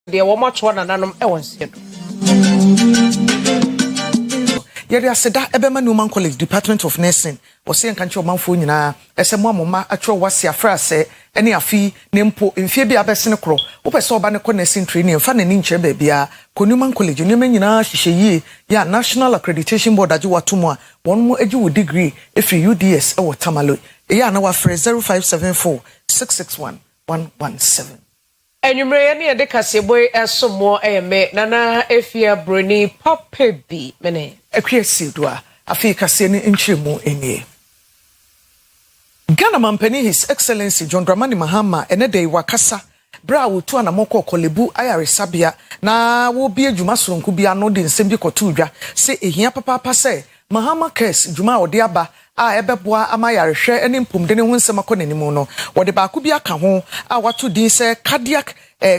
de wo matwa nananom e wonse do Yeri aseda ebema Newman College Department of Nursing ose nkanche omanfo nyina ese mo amoma atro wase afrase ene afi ne mpo mfie bia besene kro wo pese oba ne ko nursing training mfa ne nche ba bia ko Newman College nyema nyina hihyeyi ya National Accreditation Board age watomo a won mo agi wo degree efi UDS e wo Tamalo ya na wa frɛ 0574 661 117 Enumere ne de kaseboy esomo eyeme nana efia broni popebi mene ekwesi do a afi kase ne nchiremu enie Ghana Mampani His Excellency John Dramani Mahama ene dey wakasa bra wotu anamoko kolebu ayaresabia na wo bi adwuma soronku bia no de nsem bi koto dwa se ehia papa se Mahama kes dwuma ode aba a ebeboa amayarehwe ene mpomde ne ho nsem akonanimu no wode ba ku bi aka ho a wato din se cardiac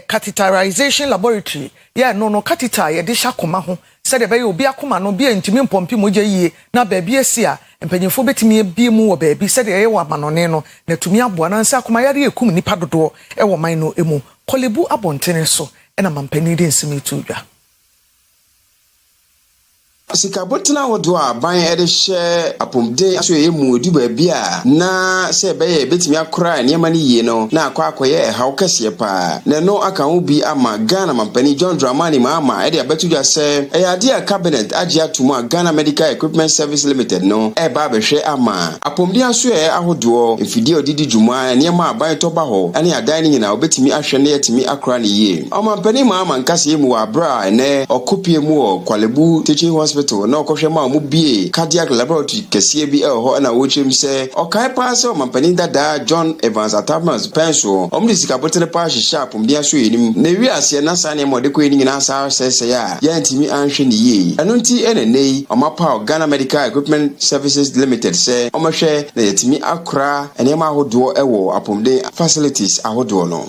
catheterization laboratory ya no catheter ye de hyakoma ho se de be ye obi akoma no bia ntimi mpompi moja yie na ba bia si a empanyefo betimi ebie mu wo ba bi se de ye wa manone no na tumi aboa na nsa akoma yare ekum nipa dodo e wo man no emu kolebu abontene so ena mampani de nsimi tudwa Sikabotna wodo a ban ede hye apomden aso ye muodi ba bia na se be ye betimi akora niema ne yie no na akwakoye ehaw kese pa na no aka ho bi ama Ghana Mampani John Dramani Mahama ede abetudwa se eyade a cabinet age atomo a Ghana Medical Equipment Service Limited no e ba behwe ama apomden aso ye ahodo mfidie odidi dwuma niema aban to ba ho ane adan ni nyina obetimi ahwe ne yetimi akora ne yie Mampani Mahama nkase mu wa bra ene okopie mu Kwalebu Teaching Hospital no kohwema mu bie cardiac laboratory kese bi ho na wochim se okai pass Mampani dada John Evans Atamas penso omdi sikabotene pa hihya apomden aso yenim na wi ase na sa ne mode ko eni na sa sese ya yantimi anhwe ne yie eno nti enenei omapa Ghana Medical Equipment Services Limited se omahwe na yetimi akra enema ahodo ewo apomden facilities ahodo no.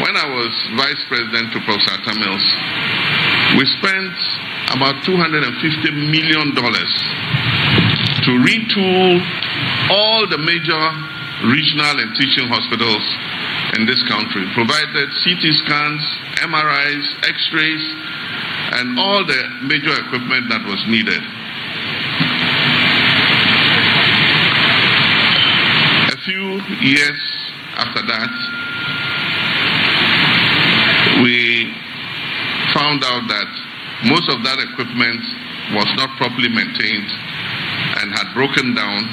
When I was vice president to Professor Tamils, we spent about $250 million to retool all the major regional and teaching hospitals in this country, provided CT scans, MRIs, X-rays, and all the major equipment that was needed. A few years after that, we found out that most of that equipment was not properly maintained and had broken down,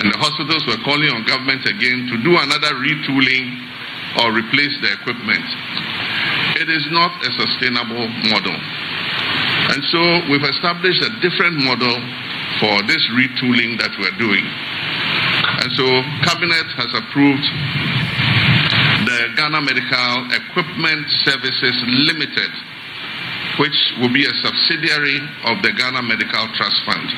and the hospitals were calling on government again to do another retooling or replace the equipment. It is not a sustainable model. And so we've established a different model for this retooling that we're doing. And so Cabinet has approved the Ghana Medical Equipment Services Limited, which will be a subsidiary of the Ghana Medical Trust Fund.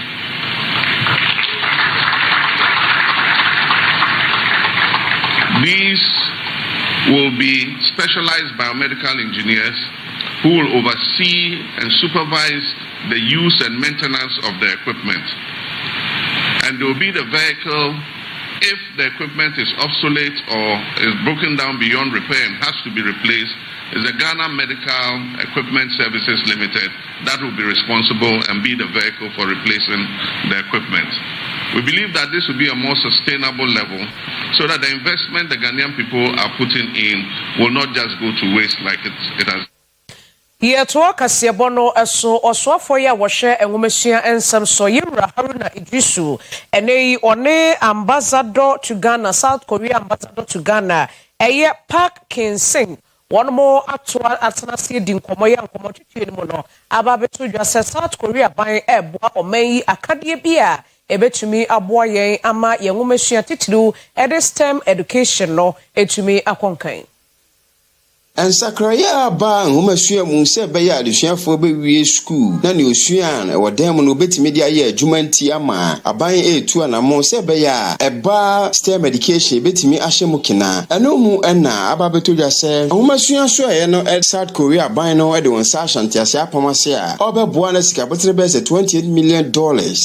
These will be specialized biomedical engineers who will oversee and supervise the use and maintenance of the equipment. And they will be the vehicle if the equipment is obsolete or is broken down beyond repair and has to be replaced. Is the Ghana Medical Equipment Services Limited that will be responsible and be the vehicle for replacing the equipment. We believe that this will be a more sustainable level so that the investment the Ghanaian people are putting in will not just go to waste like it has. Yeto kasebono eso oswafo ya wohwe enwomesua ensem so Yewura Haruna Idrisu enei one ambassador to Ghana, South Korea ambassador to Ghana eye Park Kinsing one more actual atenase di nkomo ya nkomo twetwe ni mo no aba beto dwa se South Korea ban eboa omanyi akade bia ebetumi aboa yen ama yenwomesua titiru STEM education no etumi akonkan. And Sakraya ba humasua mu se be ya adesuafo be wie school na ne osua na wodam no betimi dia ye adwumanti ama aban etu anamo se be ya eba STEM education betimi ahye mu kina eno mu na aba betodwa se humasua so ye no South Korea ban no de won sa ashanti ase apamase a obeboa na sika botre be $28 million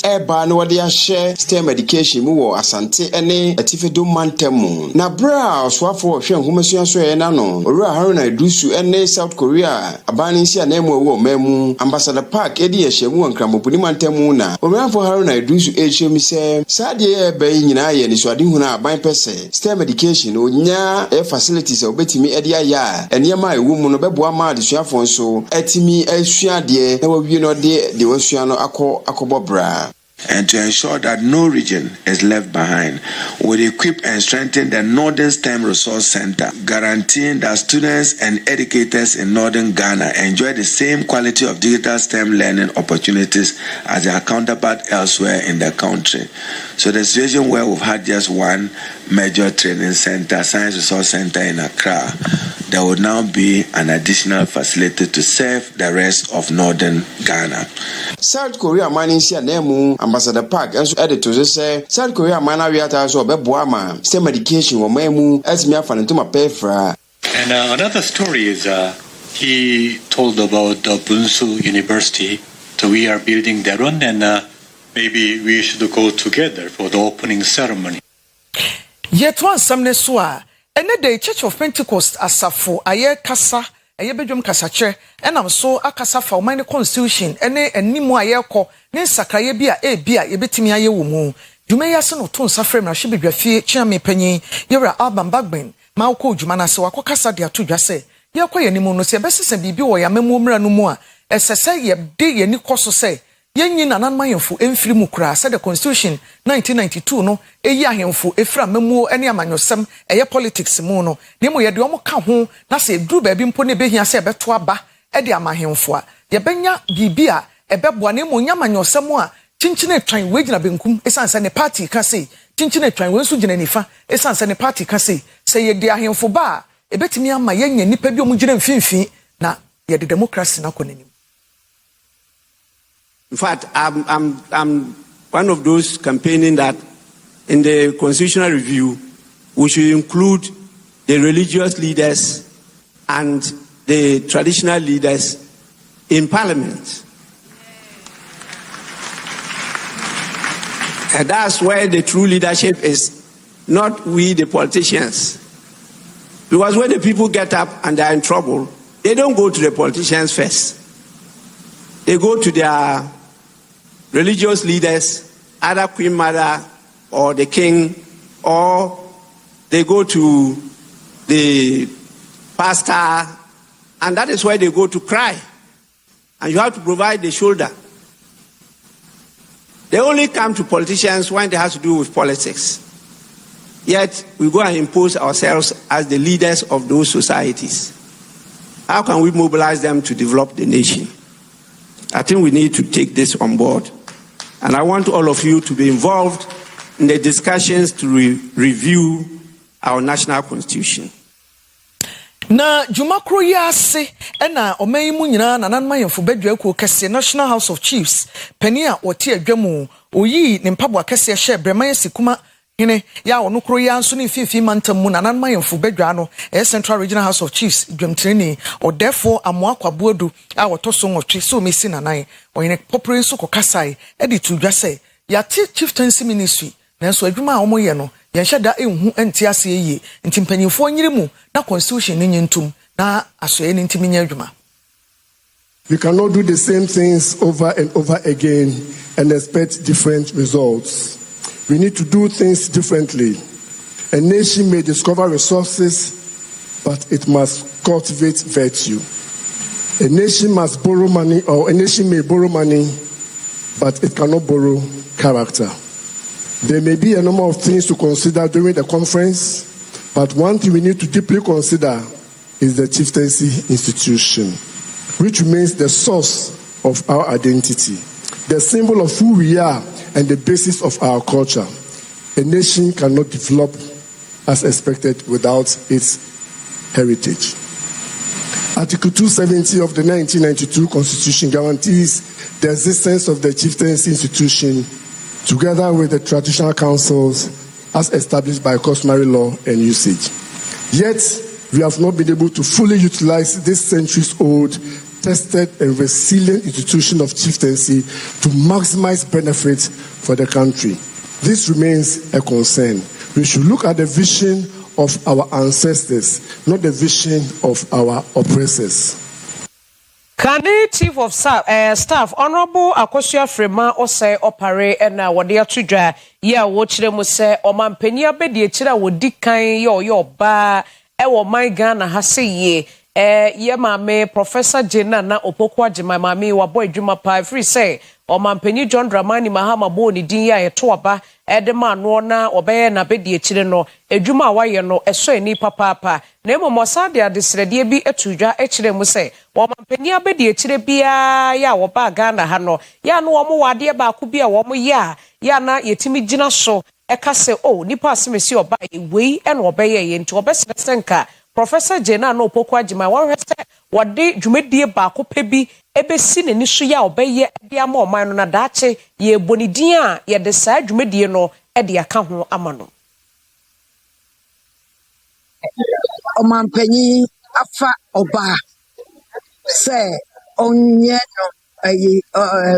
eba no wode ahye STEM education mu wo asante ene atifedo mantemu na bra oswafo hwe humasua so ye na no owura Haruna Idusu ene South Korea abani nsi anemu wo memu Ambassador Park edi yeshemu ankramopuni mantemu na omeafo Haruna Idusu echemi se sade ebe nyina ye ni so ade hu na aban pese STEM education onya facilities obetimi edi aya enema ewu mu no beboa ma adesuafo nso etimi asuade na wawie no de wasua no akobobra. And to ensure that no region is left behind, we'll equip and strengthen the Northern STEM Resource Center, guaranteeing that students and educators in Northern Ghana enjoy the same quality of digital STEM learning opportunities as their counterpart elsewhere in the country. So the situation where we've had just one major training center, Science Resource Center in Accra, there would now be an additional facility to serve the rest of Northern Ghana. South Korea mining sia nemu Ambassador Park and editor say South Korea mana wiata so beboama STEM education wo memu asmi afan to mapefra. And another story is he told about Bunsu University. So we are building their own, and maybe we should go together for the opening ceremony. Yet one samne soa ene the Church of Pentecost asafo aye kasa aye bedwom kasache enam so akasa fa omane constitution ene enimu aye kɔ ne sakraye bia yebetimi aye wo mu dwuma ya se no to nsafrem na hwe bedwafie chiame panyin yewra album bagben ma wokɔ dwuma na se wakɔkasa de ato dwa se yekɔ yenimu no se besese bibi wo ya memu mra no mu a esese ye de yeni kɔso se yenyi nanan mayemfo emfiri mu kura said the constitution 1992 no eyi ahemfo efra memu ene amanyosem eye politics mu no nemo ye de omo ka ho na se duru ba bi mpo ne behia se beto aba e de amahemfo a ye benya bibia ebeboa nemo nyamanyosem a chinchine twan wegina benkum esanse ne party ka se chinchine twan we nso gina nifa esanse ne party ka se ye de ahemfo ba ebetimi ama yenya nipa bi omu gina mfimfi na ye de democracy na konani. In fact, I'm one of those campaigning that in the constitutional review, we should include the religious leaders and the traditional leaders in parliament. And that's where the true leadership is, not we the politicians. Because when the people get up and they're in trouble, they don't go to the politicians first. They go to their religious leaders, either Queen Mother or the king, or they go to the pastor, and that is where they go to cry. And you have to provide the shoulder. They only come to politicians when they have to do with politics. Yet we go and impose ourselves as the leaders of those societies. How can we mobilize them to develop the nation? I think we need to take this on board. And I want all of you to be involved in the discussions to review our national constitution. Na jumakro ya se ena omayimu nyina na nanma yemfo badwa ku kese National House of Chiefs penia wote adwamu oyi ne mpabo akese hye breman sikuma hene ya onokro ya nso ne fifi mantamu na nanma yemfo badwa no Central Regional House of Chiefs dwamtreni o therefore amoakwabodu a wotoso nwotwe so mesi nanan oyene popre nso kokasai edi tudwa se ya chieftaincy ministry nanso adwuma a omoye no yenhada enhu enti ase eye enti mpanyimfo nyirimu na constitution ni nyentum na asoye ni ntimi nya adwuma. We cannot do the same things over and over again and expect different results. We need to do things differently. A nation may discover resources, but it must cultivate virtue. A nation must borrow money, or a nation may borrow money, but it cannot borrow character. There may be a number of things to consider during the conference, but one thing we need to deeply consider is the chieftaincy institution, which remains the source of our identity, the symbol of who we are and the basis of our culture. A nation cannot develop as expected without its heritage. Article 270 of the 1992 Constitution guarantees the existence of the chieftaincy institution together with the traditional councils as established by customary law and usage. Yet, we have not been able to fully utilize this centuries-old, tested and resilient institution of chieftaincy to maximize benefits for the country. This remains a concern. We should look at the vision of our ancestors, not the vision of our oppressors. Kane Chief of Staff Honorable Akosua Frema Osei Opare and Wadia Tudra ya wochire mu se omampania bedi echira wodi kan yo ba ewo my Ghana ha se ye ye maame Professor Jena na Opoku Agema maame wa boy dwuma pa free say omampani John Dramani Mahama bo ni din ya yeto aba edema no na obeye na bedi echire no edwuma waye no eso ani papa na emomosa de adesrede bi etudwa echire mu se omampani abedi echire bia ya wo ba Ghana ha no ya no wo wade ba ku bia wo ya na yetimi gina so eka se nipa asemesi oba wei ena obeye ye nti obesenka Professor Jena no Opoku Agema wo hwese wode dwumadie ba ko pebi ebesi neni so ya obeye de ama oman no na daache ye bonidin a ye de saa dwumadie no de aka ho amano Omampanyi afa oba se onye no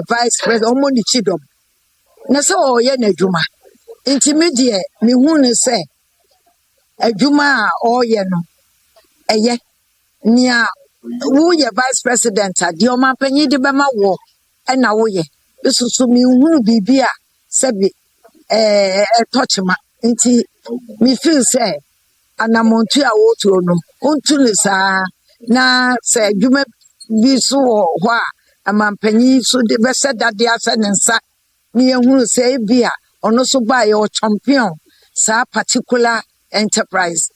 vice president omoni chidom na se oye na dwuma intermediate mi hu ne se adwuma a oye no eye nia wo ye vice president a de omampanyi de bema wo na wo ye susu mi hu bibia se bi touchma nti mi feel say anamontu a wotu no ontu ne saa na se adwuma bi so ho a amampanyi so de bese dade asa ne nsa ni ehunu se bia ono so ba ye o champion sa particular enterprise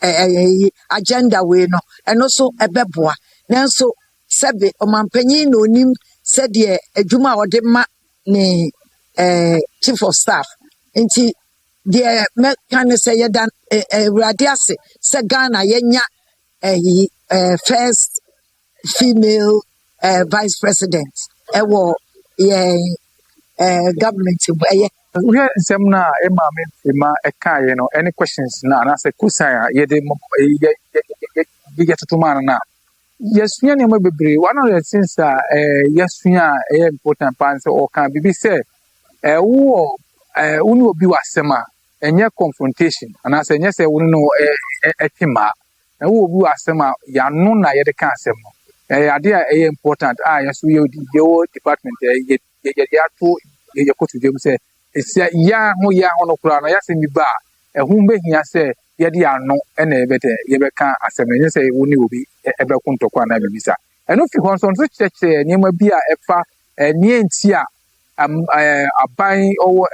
agenda we no eno so ebeboa nanso sebe omampanyi no nim se de adwuma ode ma ni chief of staff nti de me kan say yedan radiase se Ghana yenya first female vice president ewo government we nsem na emame Frema ekaye no any questions na say kusan ye de ye tutuma na yesunya ne mabebre one of the things yesunya important pants or can be say wo uni obi wasema enye confrontation and as enye say wonu no etima na wo obi wasema ya no na ye de kan asem no ade a important yesu ye department ye ato ye kotu dem say esia ya ho no kura no ya se mi ba ehun behia say ye de ano na ebete ye be kan asem enye say woni obi ebe kuntokwa na bibisa eno fi ho so cheche niam bi a efa nie ntia aban or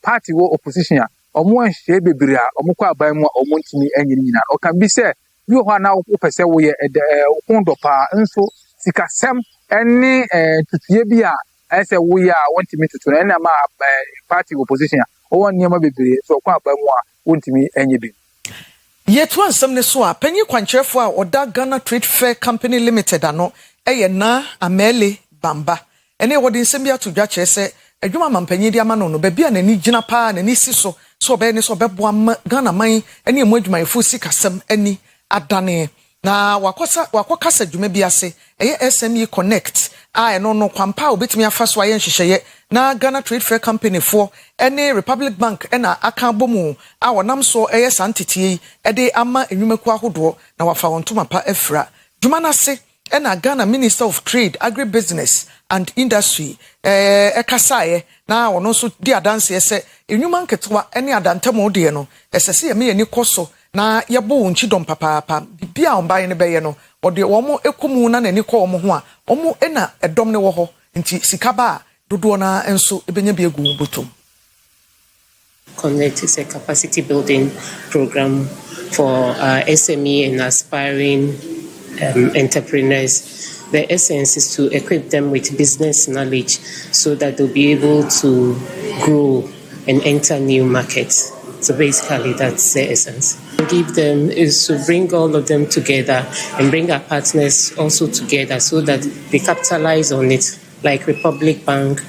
party wo opposition a omo ahye bebere a omo kwa aban mu a omo ntimi anyini nyina o kan bi say bi ho na wo pese wo ye kondo pa nso sikasem ene tutuye bi a ese wo ya wontimi tutu na ene ma party opposition a o won niam bebere so kwa aban mu a wontimi anye bi yetu ansem ne so a panyi kwankyerefo a oda Ghana Trade Fair Company Limited ano eye na Amele Bamba ene wodi nsem bia to dwa kyerese adwuma mampanyi di ama no bebia na ni gina pa na ni si so be ne so beboa Ghana man ene emu adwumayefo sikasem ani adane na wakokasa adwuma bi ase eye SME Connect eno no kwampa obetimi afa so aye nhyehyeye na Ghana Trade Fair Company for ene Republic Bank ena aka bomu wonam so eye santetie ede ama enwumaku ahodo na wafa wontoma pa afra dwuma na se ena Ghana Minister of Trade, Agribusiness and Industry ekasaye na wono so di adanse ese enwuma nketwa ene adantamo de no esese ye me ni koso na yebo nchidom papa bibia ombaye ne beye no ode womo ekumu na nani ko omo ho a omo ena edom ne wo ho nti sikaba dodo na enso ebenya bi egu botom. Connect is a capacity building program for SME and aspiring entrepreneurs. The essence is to equip them with business knowledge so that they'll be able to grow and enter new markets. So basically, that's the essence. Give them is to bring all of them together and bring our partners also together so that they capitalize on it, like Republic Bank.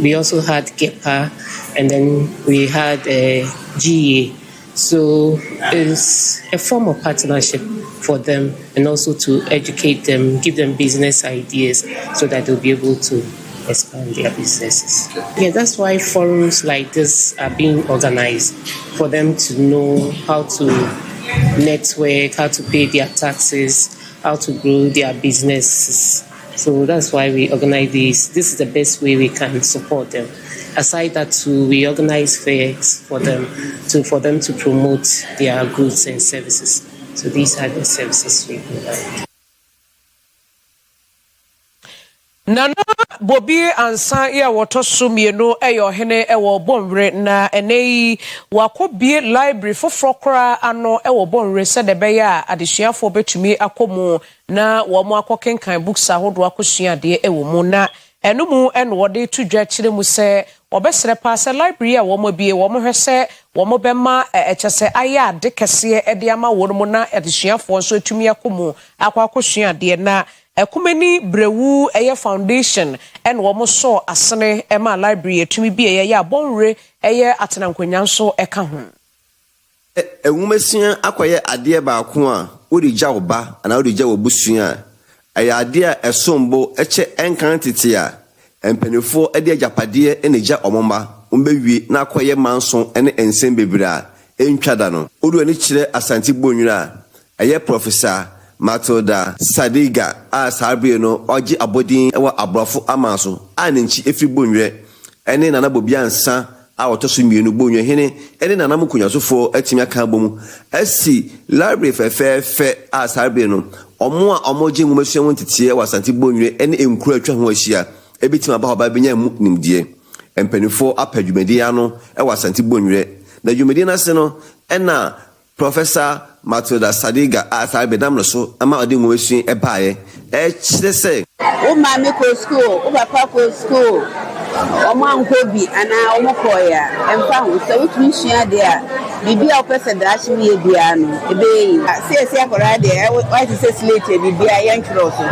We also had GEPA, and then we had GA. So it's a form of partnership for them and also to educate them, give them business ideas so that they'll be able to expand their businesses. Yeah, that's why forums like this are being organized for them to know how to network, how to pay their taxes, how to grow their businesses. So that's why we organize this. This is the best way we can support them. Aside that, too, we organize fairs for them to promote their goods and services. So these are the services we provide. Nana Bobi ansa ya wotoso mienu eyo hene ewo bonre na enei wakobie library fofrokra ano ewo bonre se de beya adesuafo betumi akomu na wo mo akokenkan books ahodo akosua de ewo mu na enumu eno wode tudwa kire mu se obesere pa se library a wo mo bie wo mo hwese wo mo bema echese aya de kese e de ama wo mu na adesuafo so etumi akomu akosua de na Ekumeni brewu eye foundation en womo so asene ema library etumi bi eye ya bonre eye atenankwanya nso eka ho Ewumesia akoye ade ba ko a odi gya oba ana odi gya obusua aya ade a esombo eche enkan tete a empenifo ade agapade ene gya omoma ombewie na akoye manso ene ensem bebira entwada no odu ani kire asanti bonwira eye professor Matilda Sadiga Sarbi no oji abodin ewa abrofo amaso anenchi efri bonwe ene nana bobiansa a wotoso mienu bonwe hene ene nana mukunyasofo atimi aka bomu asi library fefe Sarbi no omo a omoje nwumasua wontete wa santi bonwe ene enkuru atwa ho ahia ebitima ba hoba benya mu nimdie empanifo apadwumedi ano ewa santi bonwe na dwumedi na se no ena Professor Matilda Sadiga Sarbi damno so ama odi nwumasua ebaye chire se o mama ko school o papa ko school o ma nkobi ana o mokoya emfa ho so witumi sua de a bibia o pese da hye ye bia no ebe se akora de why to say slate bibia yan kro so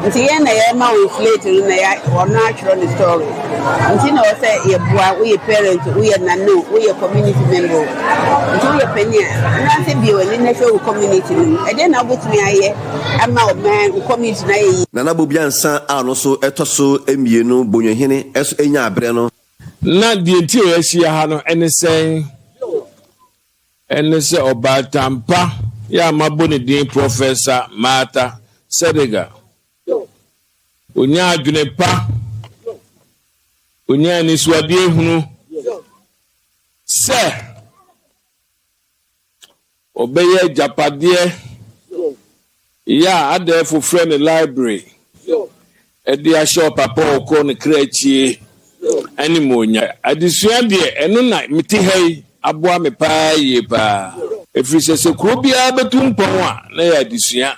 nti ye na ye ma o slate no na ya o na atro the story nti na o say ye bua we parent we nano we community member nti we penia na se bi we na show community no e de na botumi aye ama o man community na ye nana bobiansa ano so etoso emienu bonyohene eso enya abre no na die nti o ahia ha no ene se obatampa ya maboni din Professor Martha Sadiga onya adwene pa onya ni suade hunu se obeye japade ya ade for friend library edi a shop papa ko ne krechi animonya adisua de eno na miti hei aboa me pa ye pa efrise se krobia betumpon a na ya adisua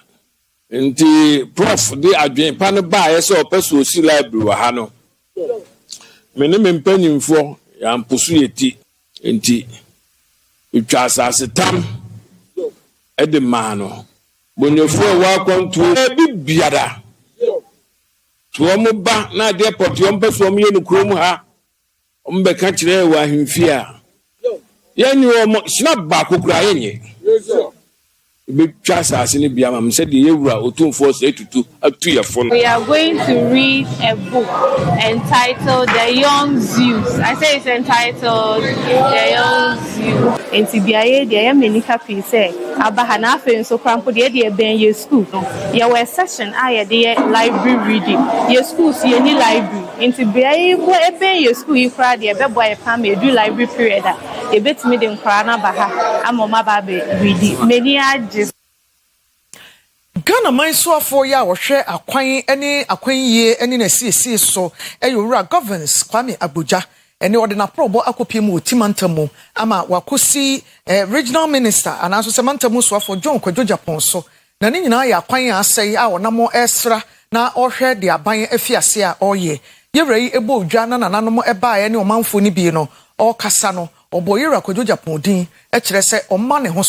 nti prof de adwen pa no ba ye se opeso si library wa ha no mene mempanyimfo ya mposu yeti nti utwa asase tam ede mano bonyefo wa kwantu bibiada tuomo ba na de potiom peso mo yenu krom ha ombeka kire wa himfia yanyi o sina ba kokura yenye be twasa asini bia ma mse de yewura otumfo se tutu atu yefo. We are going to read a book entitled The Young Zeus. I say it's entitled The Young Zeus. Enti biaye de am ni happy say abaha na afen so krampo de ben ye school. Ye were session aye de library reading. Ye school si ye ni library. Enti biaye bo ben ye school yi kra de be boy pam e do library period a ye betimi de nkra na baha amoma ba be reading. Many Ghana man so afọ ya wohwe akwan ene akwanyiye ene na siesie so eyowura governance Kwame Abuja ene ode na probo akopiem otimantamu ama wakosi regional minister anaso semantamu so afọ John Kwadwo Japan so na ne nyina ya akwan asai a wonamo esra na ohwe de aban afiase a oye yewrai ebo odwa na nananom eba ye ne omanfo ni bi no okasa no oboyera Kwadwo Japan din e kire se omma ne ho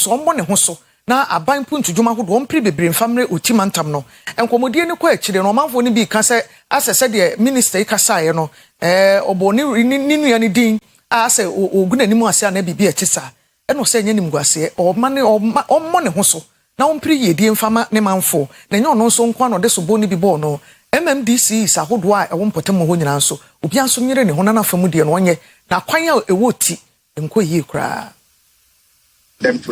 so na aban puntu djuma hodo ompri bebre mfamre otimantam no enkomodie ne kwa akire no manfo ne bi ka se asese de minister ikasa ye no oboni ninu ne din ase ogunanimu ase na bibia chisa eno se nya nimguase omane ommo ne ho so na ompri yedie mfama ne manfo na nya ono so nkwa no de so boni bi bo no MMDC sa hodo a ewompotem ho nyina so obi anso nyere ne ho na nafamu de no onye na kwan a ewoti enko yi kra them to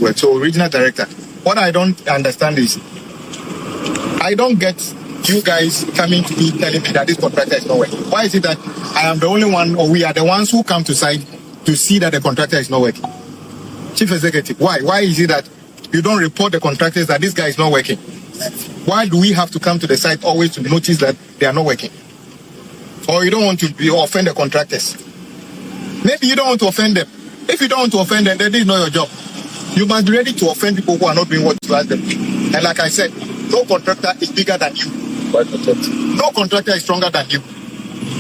work. So, regional director, what I don't understand is, I don't get you guys coming to me telling me that this contractor is not working. Why is it that I am the only one, or we are the ones who come to site to see that the contractor is not working? Chief Executive, why? Why is it that you don't report the contractors that this guy is not working? Why do we have to come to the site always to notice that they are not working? Or you don't want to offend the contractors? Maybe you don't want to offend them. If you don't want to offend them, then this is not your job. You must be ready to offend people who are not doing what you ask them. And like I said, no contractor is bigger than you. No contractor is stronger than you.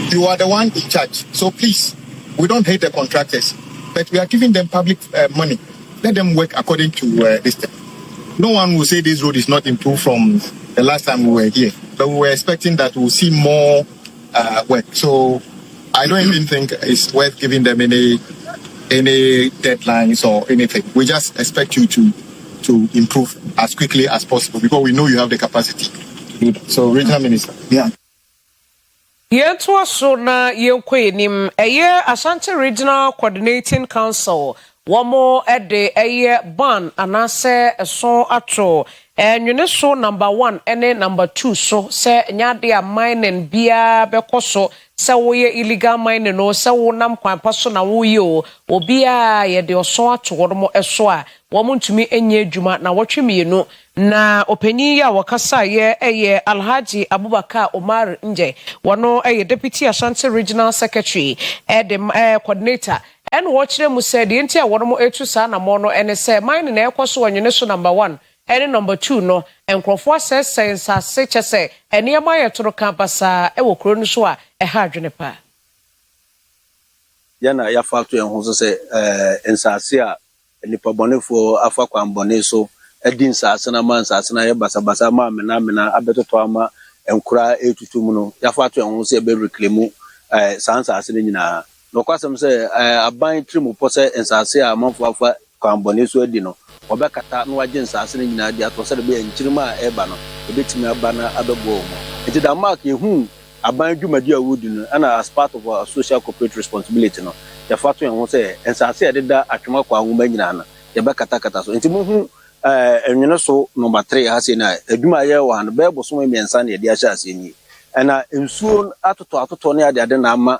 You are the one in charge. So please, we don't hate the contractors, but we are giving them public money. Let them work according to this thing. No one will say this road is not improved from the last time we were here, but we were expecting that we'll see more work. So I don't even think it's worth giving them any deadlines or anything. We just expect you to improve as quickly as possible because we know you have the capacity to do that. So, Regional Minister, yeah. Yentua so na yenkwe nim eye Ashanti Regional Coordinating Council wamo ede eye ban anase so ato enwene so number 1 ene number 2 so se nyade a mining bia bekoso se wo ye illegal mining no se wo nam kwan paso na wo ye o obia ye de oso ato wo eso a wo ntumi enye adwuma na wotwemienu na opanyi ya wakasa ye eye Alhaji Abubakar Omar Nje wono eye Deputy Ashanti Regional Secretary coordinator and watch them said the entire one more etu sa na mo no ene say mine na ekoso wanyene so number 1 and number 2 no enkrofo says sense che say eniema ye toro campasa e wo kro no so a e ha adwene pa yana ya factor en ho so say ensase a nipa bonefo afa kwambone so edin sase na man sase na ye basabasa ma mena abetoto ama enkura etutu mu no ya factor en ho so e be reclaim sansase ne nyina no kwasem say aban trimu pose ensase a manfo afa kwambone so edi no obekata no waje nsase ne nyina di ato se de be enchirima a eba no ebetimi aba na abebo mo enti da mark ehu aban dwumadi a wodi no ana as part of our social corporate responsibility no ya fato en ho se ensase ededa atwema kwa nwoma nyina na ya bekata so enti muhu enwene so number 3 ha se na adwuma ye wa no be boso miensa na edi ahya ase nyi ana ensuo atoto ne ade na ama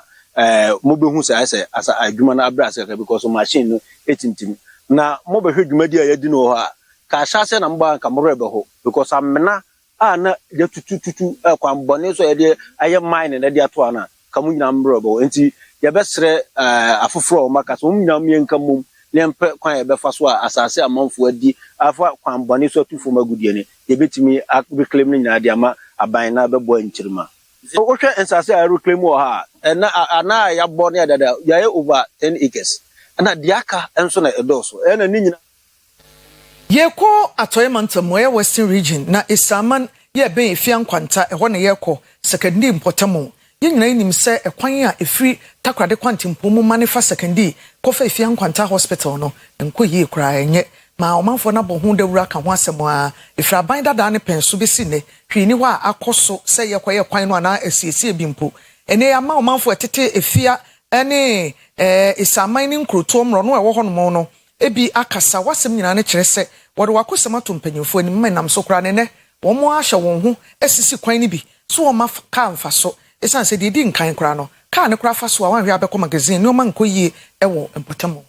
mobehu se asa adwuma na abra ase because machine no etintim na mobehwe dwumadi a yadi no ha ka hyase na mba ka morebe ho because amena na ya tutututu kwambone so yede aye mine na de ato ana ka munyina mbrebe ho enti ye besre afoforo o maka so munyina mienka mum lempe kwan ye befa so asase amanfo adi afa kwambone so tufo magudie ne ye betimi reclaim ni nyina de ama aban na bebo nchirima so ohwe ensase a reclaim ho ha na ya bo ne dada ya over 10 acres ana diaka enso na edoso ena ni nyina yeko atoymantam ye Western region na isaman ye ben efia nkwanta eho na yeko secondary importantamo ye nyina nim se ekwan a efiri takrade kwantimpo mu manefa secondary kofa efia nkwanta hospital no enko yi kura enye ma omanfo na bo hu dawura ka ho asem a efira ban dada ne penso besi ne hwini wa akoso se ye kwaye kwan no na asiesie bimpo ene ama omanfo etete efia ene isaman ni nkroto mro no ewo hono no ebi akasa wasem nyina ne kire se wode wakosema to mpanyimfo ani menam so kra ne wo mo ahye won ho esisi kwan ni bi so wo ma ka mfa so esan se di nkan kra no ka ne kra fa so a wanhwe abekọ magazine no man koyie ewo empotamo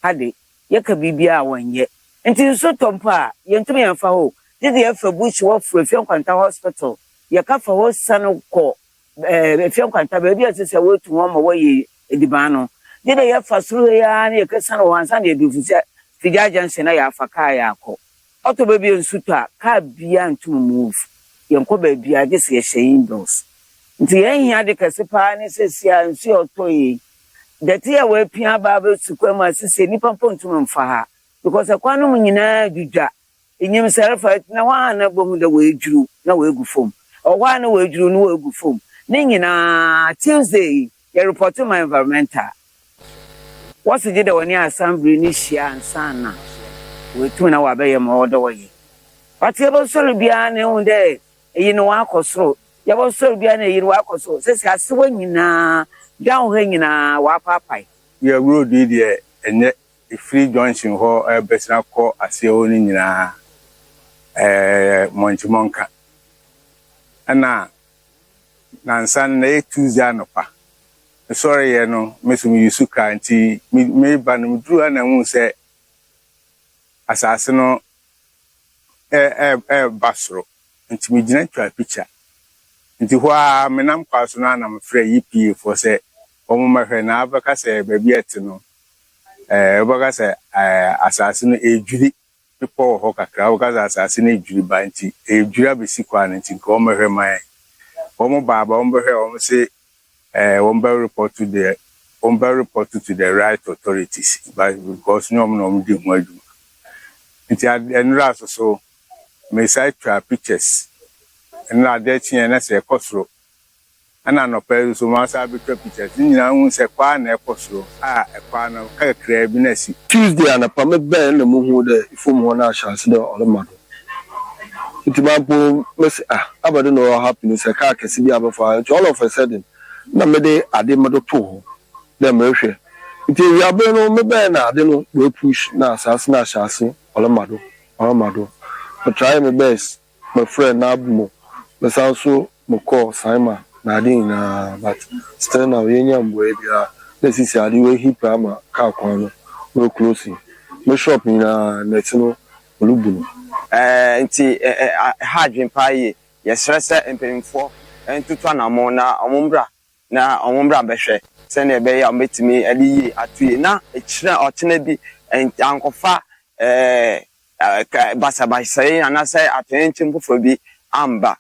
ade yeka bibia wanye nti so tompa yentum yemfa ho didi efa bush wo frefia kwanta hospital yeka fa ho sano ko efia kwanta ba bia se wotu ho ma waye ediban no didi yefa suru ya na yeka sano wansa na edufusia Fija Johnson na ya afaka ya akọ oto baby nsuto a ka bia ntum move yenko ba bia de se hyein dos nti yen hia de kase pa ne sesia nsu oto yi dete ya we pia ba ba sukwama sese nipa pontum mfa ha because akwano mu nyina dudwa enyim serfa na wa na bomu da we juru na we gu fom o wa na we juru no we gu fom ne nyina Tuesday ya report to my environmental What's the day when you assembly Nishia and Sana? We two now obey him all the way. But you will so be an own day, you know, walk or so. You will so be an walk or so. Says, I swing in down hanging a wapa pie. Your road, dear, and free junction ho besna ko ase ho ni nyina Monchimonka ana nansan na Tuesday anopa sorry ye no mesum yusu kanti me banum duru ana hu se asase no basro nti me gina twa picture nti ho a menam kwaso na na mfrɛ EPA for se omo mahwɛ na abaka se baabi ete no obaka se asase no ejuri people ho kakra obaka asase no ejuri ba nti ejuri abesi kwa nti ko mahwɛ mai omo baba omo behwɛ omo se omo report to the right authorities but because no di ho adwuma nti enra so me side twa pictures enra de tie na se ekosoro ana no pɛ so ma sa bi twa pictures nyina hu se kwa na ekosoro ekwa na ka kra bi na si Tuesday ana pa me ben na mu hu de ifom ho na chance de olomado nti ba bo me se abade no happiness e ka kesi bi abafa all of a sudden na me de ade me do to ho na me hwɛ nti wi abe no me ben na ade no we push na asase na chance olomado but try my best my friend na abumo me sanso mo call Simon na ade na but still now yenya mboe bia na sisi ade we hip ama ka kwan no we closing me shop na netino olubuno nti hadwin paaye yesrese empemfo entutu na mo na omombra behwe se na ebe ya ometimi aliye atuye na ekira otena bi ankofa basabasai anase atenchi mpofo bi amba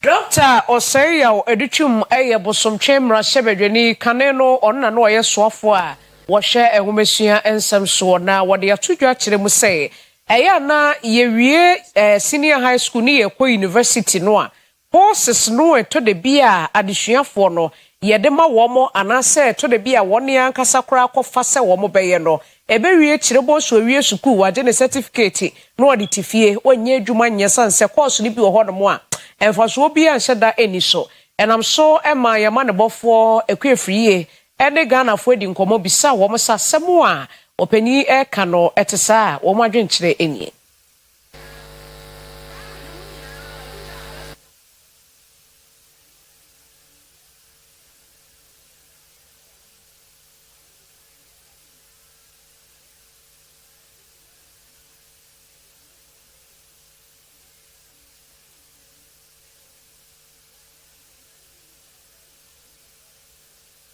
Dr. Oyerepa edutum bosomchemra sebedweni kaneno onna no yesoafo a wo hye ehomesua ensem so na wode atudwa kire mu se na yewie senior high school ni yekɔ university no a courses no to de bia adesuafo no yede ma wo mo anase to de bia woni ankasa kora akɔfa se wo mo beye no ebewie kirebo so wie school waje ne certificate no ode tifie onye adwuma nyesa nse course ni bi wo hono mo a emfaso bi anhyeda eni so enam so ema yema ne bofo ekwefriye ene Ghana fo di nkomo bisa wo mo sa semu a opani eka no etesa wo mo adwenkyere eni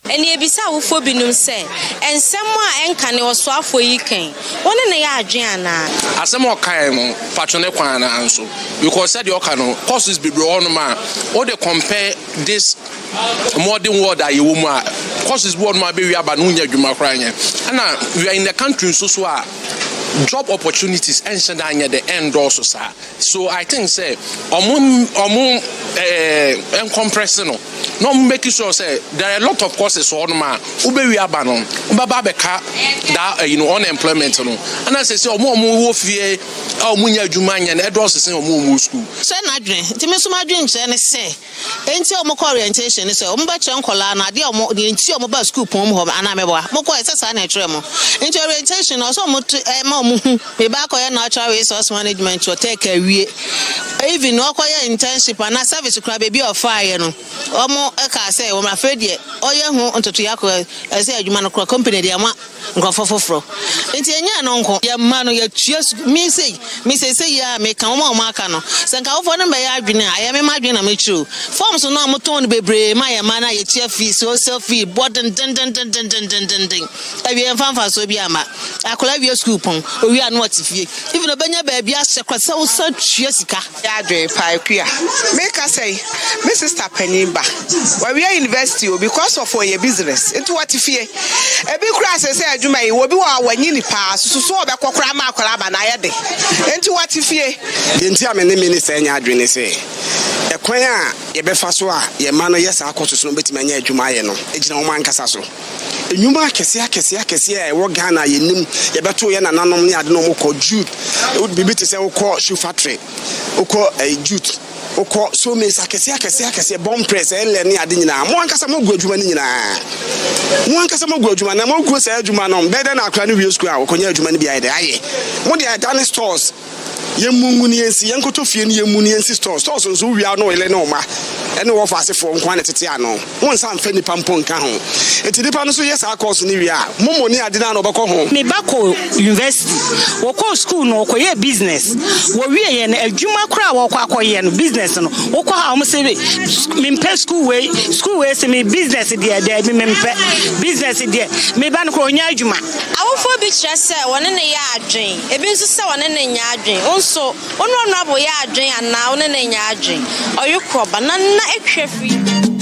eni ebisa wo fo binum se ensem a enka ne osoafo yi kan woni ne ya adwen ana asem o kan no patwone kwan na anso because said you can courses be on ma o dey compare this modern world that you mu a courses world ma be wi aba no nya adwuma kran nya ana we are in the country so a job opportunities and the end also sir. So I think say compressing no making sure say there are a lot of courses on ma ube we abanon ubaba beka that unemployment no and I say wo fie munya adwuma nya na edo so say mu school say na adwen ti me so ma adwen kire ne say enti orientation say ba kire nkola na de enti ba school pon ho ana mebo mo ko say sa na kire mo enti orientation no so mo me ba ko natural resource management or take away even no ko internship and service kura baby of fire no omo e ka say o ma fedie oye hu ontoto yakọ say adwuma no kura company de ama nkofofofro enti enya no nko ya ma no ya tua me say ya me kan o ma aka no se nka ofo no be ya adwene aya me ma adwene na me chiro forms no amoton bebre ma ya ma na ya tua fee social fee burden den abi enfanfa so bi ama akola bi school pon owi anu otifie even obenya ba bia sekwasa wo sa tua sika ya adwen pa akua make us say my sister Penimba we are university because of your business into otifie e bi kura say adwuma yi wo bi wa wanyi ni pa so obekokora ma akola ba na ye de into otifie de nti amene me ni say nya adwen say ekwan a ye befa so a ye ma no yes akoto so no betima nya adwuma ye no ejina wo man kasa so enyuma akese e wo Ghana ye nim ye beto ye nananom ni ade no mo ko jude bibi te say wo ko shoe factory wo ko jude okọ so me akese bomb press ele ne ade nyina mo ankasa mo gu adwuma ni nyina mo ankasa mo gu adwuma na mo gu sa adwuma no bede na akra ne wie school a okonya adwuma ne bia de aye mo de dane stores yemunguni ensi yankoto fie ne yemuni ensi stores nso wia no ele ne oma ene wo fa asefo nkwa ne tete ano mo nsa mfa ni pampo nka ho enti nipa no so yesa course ne wia momo ni ade na no bako ho me bako university wo ko school no ko ye business wo wie ye na adwuma kra wo ko akoye no business no wo ko ha mo se me mpe school we se me business there me mpe business there me ba no ko nya adwuma awofo bi kire se wone ne ya adwen ebi nso se wone ne nya adwen onso ono abo ya adwen ana wone ne nya adwen oyekro banana ehwefi